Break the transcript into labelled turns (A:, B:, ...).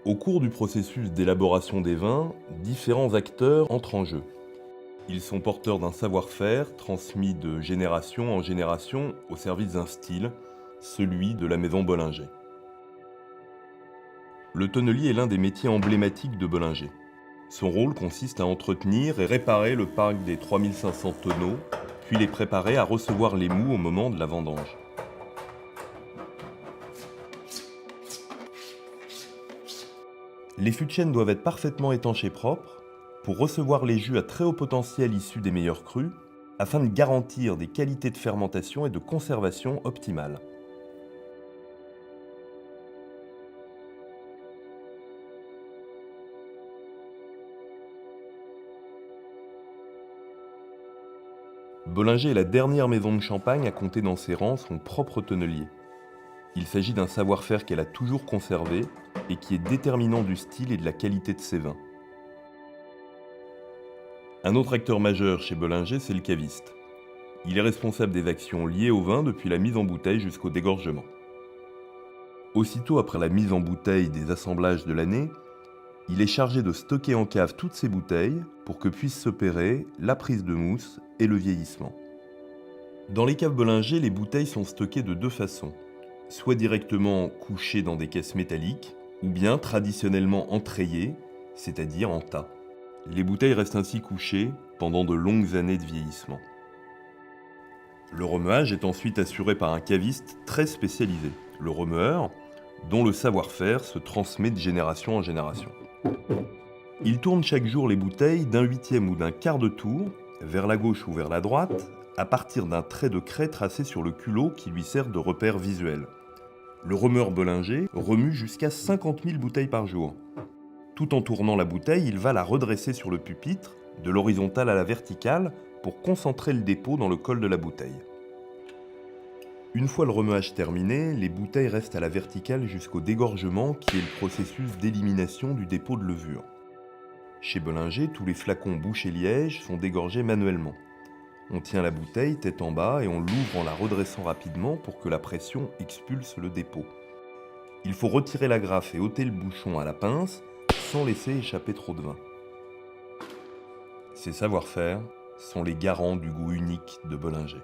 A: Au cours du processus d'élaboration des vins, différents acteurs entrent en jeu. Ils sont porteurs d'un savoir-faire transmis de génération en génération au service d'un style, celui de la maison Bollinger. Le tonnelier est l'un des métiers emblématiques de Bollinger. Son rôle consiste à entretenir et réparer le parc des 3500 tonneaux, puis les préparer à recevoir les moûts au moment de la vendange. Les fûts de chêne doivent être parfaitement étanches et propres pour recevoir les jus à très haut potentiel issus des meilleurs crus, afin de garantir des qualités de fermentation et de conservation optimales. Bollinger est la dernière maison de Champagne à compter dans ses rangs son propre tonnelier. Il s'agit d'un savoir-faire qu'elle a toujours conservé et qui est déterminant du style et de la qualité de ses vins. Un autre acteur majeur chez Bollinger, c'est le caviste. Il est responsable des actions liées au vin depuis la mise en bouteille jusqu'au dégorgement. Aussitôt après la mise en bouteille des assemblages de l'année, il est chargé de stocker en cave toutes ces bouteilles pour que puissent s'opérer la prise de mousse et le vieillissement. Dans les caves Bollinger, les bouteilles sont stockées de deux façons, soit directement couchées dans des caisses métalliques, ou bien traditionnellement entrayées, c'est-à-dire en tas. Les bouteilles restent ainsi couchées pendant de longues années de vieillissement. Le remuage est ensuite assuré par un caviste très spécialisé, le remueur, dont le savoir-faire se transmet de génération en génération. Il tourne chaque jour les bouteilles d'un huitième ou d'un quart de tour, vers la gauche ou vers la droite, à partir d'un trait de craie tracé sur le culot qui lui sert de repère visuel. Le remueur Bollinger remue jusqu'à 50 000 bouteilles par jour. Tout en tournant la bouteille, il va la redresser sur le pupitre, de l'horizontale à la verticale, pour concentrer le dépôt dans le col de la bouteille. Une fois le remuage terminé, les bouteilles restent à la verticale jusqu'au dégorgement qui est le processus d'élimination du dépôt de levure. Chez Bollinger, tous les flacons bouche et liège sont dégorgés manuellement. On tient la bouteille tête en bas et on l'ouvre en la redressant rapidement pour que la pression expulse le dépôt. Il faut retirer la grafe et ôter le bouchon à la pince sans laisser échapper trop de vin. Ces savoir-faire sont les garants du goût unique de Bollinger.